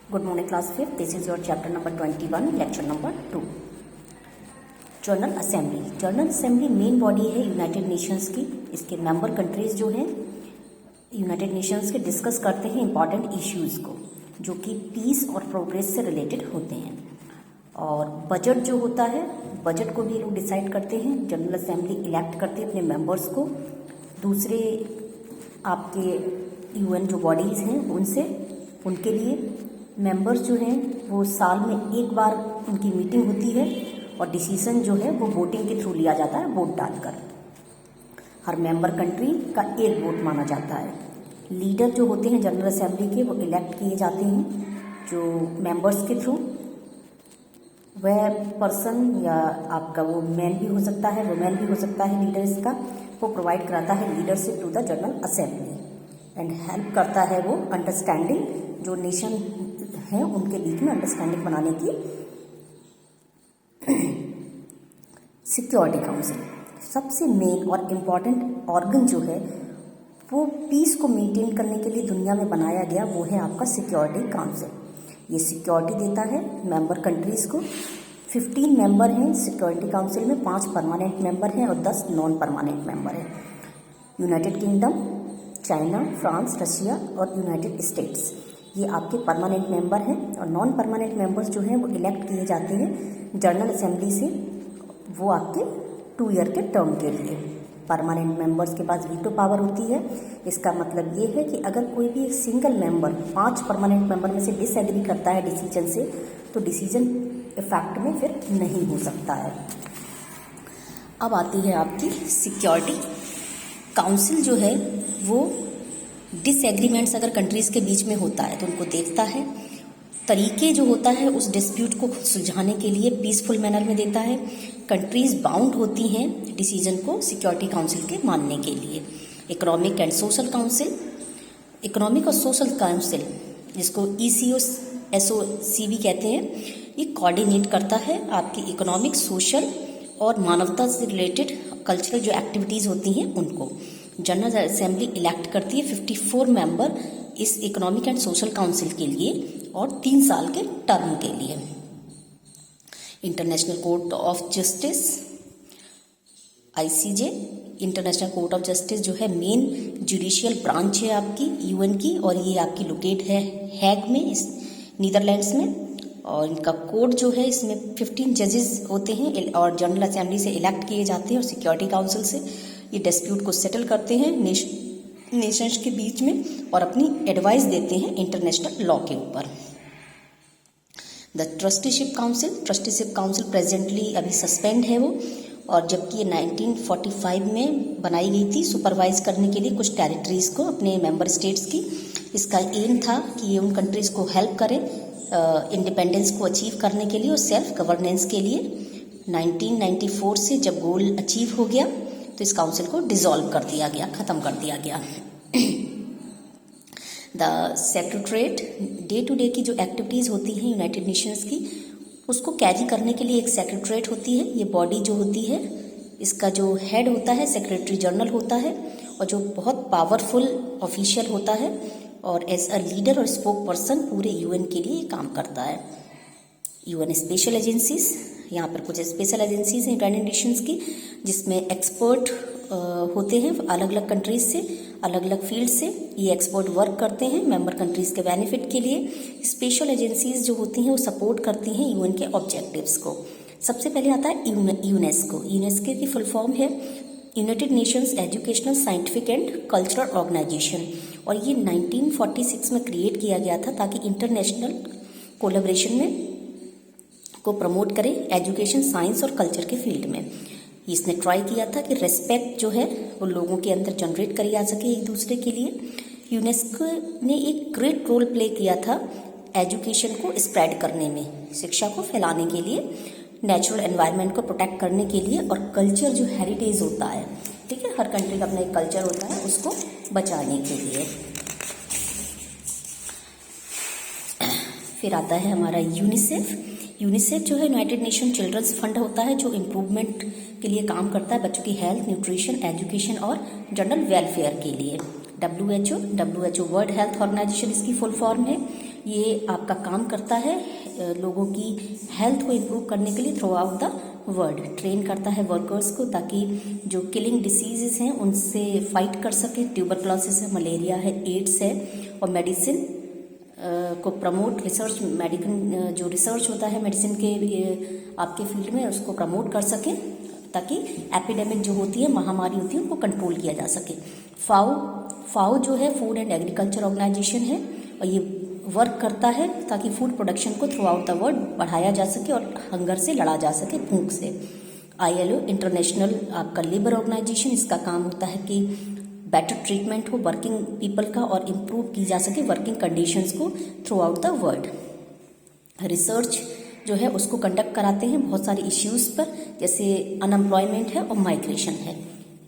Good morning, class 5th. This is your chapter number 21, lecture number 2. General assembly. General assembly main body है United Nations की. इसके member countries जो हैं United Nations के discuss करते हैं इंपॉर्टेंट इश्यूज़ को जो कि पीस और प्रोग्रेस से रिलेटेड होते हैं. और बजट जो होता है, बजट को भी लोग डिसाइड करते हैं. जनरल असेंबली इलेक्ट करते हैं अपने मेंबर्स को दूसरे आपके यूएन जो बॉडीज़ हैं उनसे. उनके लिए मेंबर्स जो हैं वो साल में एक बार उनकी मीटिंग होती है और डिसीजन जो है वो वोटिंग के थ्रू लिया जाता है, वोट डालकर. हर मेंबर कंट्री का एक वोट माना जाता है. लीडर जो होते हैं जनरल असेंबली के वो इलेक्ट किए जाते हैं जो मेंबर्स के थ्रू. वह पर्सन या आपका वो मैन भी हो सकता है, वुमेन भी हो सकता है. लीडर इसका वो प्रोवाइड कराता है leadership to the general assembly and help करता है वो अंडरस्टैंडिंग जो नेशन है उनके बीच में अंडरस्टैंडिंग बनाने की. सिक्योरिटी काउंसिल सबसे मेन और इम्पॉर्टेंट ऑर्गन जो है वो पीस को मेंटेन करने के लिए दुनिया में बनाया गया, वो है आपका सिक्योरिटी काउंसिल. ये सिक्योरिटी देता है मेंबर कंट्रीज को. 15 मेंबर हैं सिक्योरिटी काउंसिल में, 5 परमानेंट मेंबर हैं और 10 नॉन परमानेंट मेंबर हैं. United kingdom, China, France, Russia और यूनाइटेड स्टेट्स ये आपके परमानेंट मेंबर हैं. और नॉन परमानेंट मेंबर्स जो हैं वो इलेक्ट किए जाते हैं जनरल असेंबली से. वो आपके 2 ईयर के टर्म के लिए. परमानेंट मेंबर्स के पास वीटो पावर होती है. इसका मतलब ये है कि अगर कोई भी एक सिंगल मेंबर 5 परमानेंट मेंबर में से डिसएग्री करता है डिसीजन से तो डिसीजन इफेक्ट में फिर नहीं हो सकता है. अब आती है आपकी सिक्योरिटी काउंसिल जो है वो डिसएग्रीमेंट्स अगर कंट्रीज़ के बीच में होता है तो उनको देखता है. तरीके जो होता है उस डिस्प्यूट को सुलझाने के लिए पीसफुल मैनर में देता है. कंट्रीज़ बाउंड होती हैं डिसीजन को सिक्योरिटी काउंसिल के मानने के लिए. Economic and social council, economic और सोशल काउंसिल जिसको ECOSOC भी कहते हैं, ये कोऑर्डिनेट करता है आपकी इकोनॉमिक, सोशल और मानवता से रिलेटेड कल्चरल जो एक्टिविटीज़ होती हैं उनको. जनरल असेंबली इलेक्ट करती है 54 मेंबर इस इकोनॉमिक एंड सोशल काउंसिल के लिए और 3 साल के टर्म के लिए. International court of justice ICJ, international court of justice जो है मेन जुडिशियल ब्रांच है आपकी यूएन की और ये आपकी लोकेट है हैग में, इस नीदरलैंड्स में. और इनका कोर्ट जो है इसमें 15 जजेस होते हैं और जनरल असेंबली से इलेक्ट किए जाते हैं और सिक्योरिटी काउंसिल से ये डिस्प्यूट को सेटल करते हैं नेशंस के बीच में और अपनी एडवाइस देते हैं इंटरनेशनल लॉ के ऊपर. द ट्रस्टीशिप काउंसिल प्रेजेंटली अभी सस्पेंड है वो, और जबकि ये 1945 में बनाई गई थी सुपरवाइज करने के लिए कुछ टेरिटरीज़ को अपने मेंबर स्टेट्स की. इसका एम था कि ये उन कंट्रीज़ को हेल्प करे इंडिपेंडेंस को अचीव करने के लिए और सेल्फ गवर्नेंस के लिए. 1994 से जब गोल अचीव हो गया तो इस काउंसिल को डिसॉल्व कर दिया गया, ख़त्म कर दिया गया. The secretariat day to day की जो एक्टिविटीज़ होती हैं यूनाइटेड नेशंस की उसको कैरी करने के लिए एक सेक्रेटरीट होती है. ये बॉडी जो होती है इसका जो हेड होता है सेक्रेटरी जनरल होता है और जो बहुत पावरफुल ऑफिशियल होता है और एज अ लीडर और स्पोक पर्सन पूरे यूएन के लिए काम करता है. यूएन स्पेशल एजेंसीज, यहाँ पर कुछ स्पेशल एजेंसीज हैं यूनाइटेड नेशंस की जिसमें एक्सपर्ट होते हैं अलग अलग कंट्रीज से, अलग अलग फील्ड से. ये एक्सपर्ट वर्क करते हैं मेंबर कंट्रीज के बेनिफिट के लिए. स्पेशल एजेंसीज जो होती हैं वो सपोर्ट करती हैं यूएन के ऑब्जेक्टिव्स को. सबसे पहले आता है यूनेस्को. यूनेस्को की फुल फॉर्म है United Nations Educational, Scientific and Cultural Organisation और ये 1946 में क्रिएट किया गया था ताकि इंटरनेशनल कोलैबोरेशन में को प्रमोट करे एजुकेशन, साइंस और कल्चर के फील्ड में. इसने ट्राई किया था कि रेस्पेक्ट जो है वो लोगों के अंदर जनरेट करी जा सके एक दूसरे के लिए. यूनेस्को ने एक ग्रेट रोल प्ले किया था एजुकेशन को स्प्रेड करने में, शिक्षा को फैलाने के लिए, नेचुरल एनवायरनमेंट को प्रोटेक्ट करने के लिए और कल्चर जो हेरिटेज होता है, ठीक है, हर कंट्री का अपना एक कल्चर होता है, उसको बचाने के लिए. फिर आता है हमारा यूनिसेफ. यूनिसेफ जो है यूनाइटेड नेशन चिल्ड्रंस फंड होता है जो इम्प्रूवमेंट के लिए काम करता है बच्चों की हेल्थ, न्यूट्रिशन, एजुकेशन और जनरल वेलफेयर के लिए. WHO वर्ल्ड हेल्थ ऑर्गेनाइजेशन इसकी फुल फॉर्म है. ये आपका काम करता है लोगों की हेल्थ को इम्प्रूव करने के लिए through out the world. Train करता है वर्कर्स को ताकि जो किलिंग डिसीजेस हैं उनसे फाइट कर सके। ट्यूबरक्लोसिस है, मलेरिया है, एड्स है, और मेडिसिन को प्रमोट, रिसर्च, मेडिकल जो रिसर्च होता है मेडिसिन के आपके फील्ड में उसको प्रमोट कर सकें ताकि एपिडेमिक जो होती है, महामारी होती है, उनको कंट्रोल किया जा सके। फाओ जो है फूड एंड एग्रीकल्चर ऑर्गेनाइजेशन है और ये वर्क करता है ताकि फूड प्रोडक्शन को थ्रू आउट द वर्ल्ड बढ़ाया जा सके और हंगर से लड़ा जा सके, भूख से। ILO इंटरनेशनल आपका लेबर ऑर्गेनाइजेशन, इसका काम होता है कि बेटर ट्रीटमेंट हो वर्किंग पीपल का और इम्प्रूव की जा सके वर्किंग कंडीशंस को through out the world. Research जो है उसको कंडक्ट कराते हैं बहुत सारे इश्यूज़ पर, जैसे अनएम्प्लॉयमेंट है और माइग्रेशन है।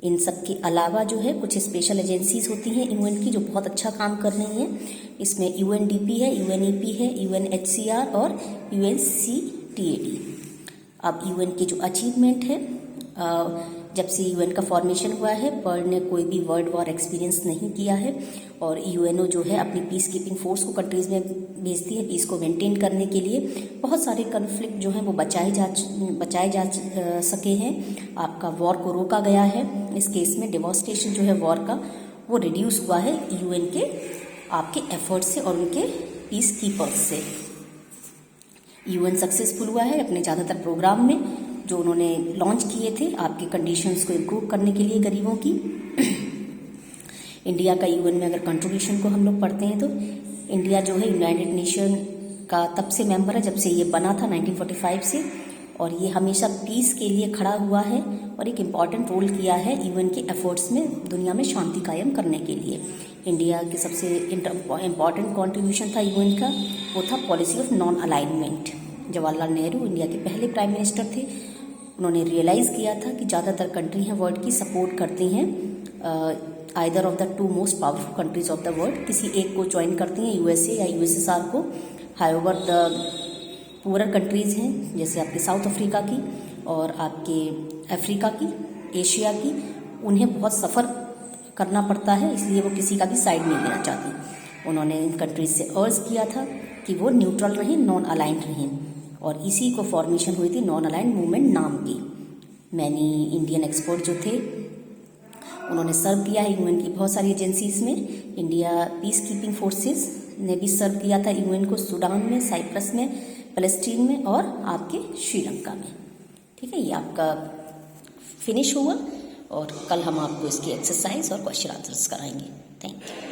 इन सब के अलावा जो है कुछ स्पेशल एजेंसीज होती हैं UN की जो बहुत अच्छा काम कर रही हैं। इसमें UNDP है, UNEP है, UNHCR और UNCTAD। अब UN की जो अचीवमेंट है, जब से UN का फॉर्मेशन हुआ है, वर्ल्ड ने कोई भी वर्ल्ड वॉर एक्सपीरियंस नहीं किया है और UNO जो है अपनी पीस कीपिंग फोर्स को कंट्रीज़ में भेजती है पीस को मेंटेन करने के लिए। बहुत सारे कन्फ्लिक्ट जो हैं वो बचाए जा सके हैं। आपका वॉर को रोका गया है। इस केस में डिवोस्टेशन जो है वॉर का वो रिड्यूस हुआ है UN के आपके एफर्ट से और उनके पीस कीपर्स से। UN सक्सेसफुल हुआ है अपने ज़्यादातर प्रोग्राम में जो उन्होंने लॉन्च किए थे आपके कंडीशंस को इम्प्रूव करने के लिए गरीबों की। इंडिया का UN में अगर कंट्रीब्यूशन को हम लोग पढ़ते हैं तो इंडिया जो है यूनाइटेड नेशन का तब से मेंबर है जब से ये बना था 1945 से, और ये हमेशा पीस के लिए खड़ा हुआ है और एक इम्पॉर्टेंट रोल किया है UN के एफर्ट्स में दुनिया में शांति कायम करने के लिए। इंडिया के सबसे इम्पॉर्टेंट कॉन्ट्रीब्यूशन था UN का, वो था policy of non alignment. Jawaharlal Nehru India के पहले प्राइम मिनिस्टर थे। उन्होंने रियलाइज़ किया था कि ज़्यादातर कंट्री हैं वर्ल्ड की सपोर्ट करती हैं either of the two most powerful countries of the world, किसी एक को ज्वाइन करती हैं USA या USSR को। हाउएवर द पुअरर कंट्रीज़ हैं जैसे आपके साउथ अफ्रीका की और आपके अफ्रीका की, एशिया की, उन्हें बहुत सफ़र करना पड़ता है, इसलिए वो किसी का भी साइड नहीं लेना चाहती। उन्होंने इन कंट्रीज से अर्ज किया था कि वो न्यूट्रल रहें, नॉन अलाइंड रहें, और इसी को फॉर्मेशन हुई थी नॉन अलाइंड मूवमेंट नाम की। मैनी इंडियन एक्सपर्ट जो थे उन्होंने सर्व किया है UN की बहुत सारी एजेंसीज में। इंडिया पीस कीपिंग फोर्सेस ने भी सर्व किया था UN को सूडान में, साइप्रस में, फलस्तीन में और आपके श्रीलंका में। ठीक है, ये आपका फिनिश हुआ और कल हम आपको इसकी एक्सरसाइज और क्वेश्चन आंसर्स कराएंगे। Thank you.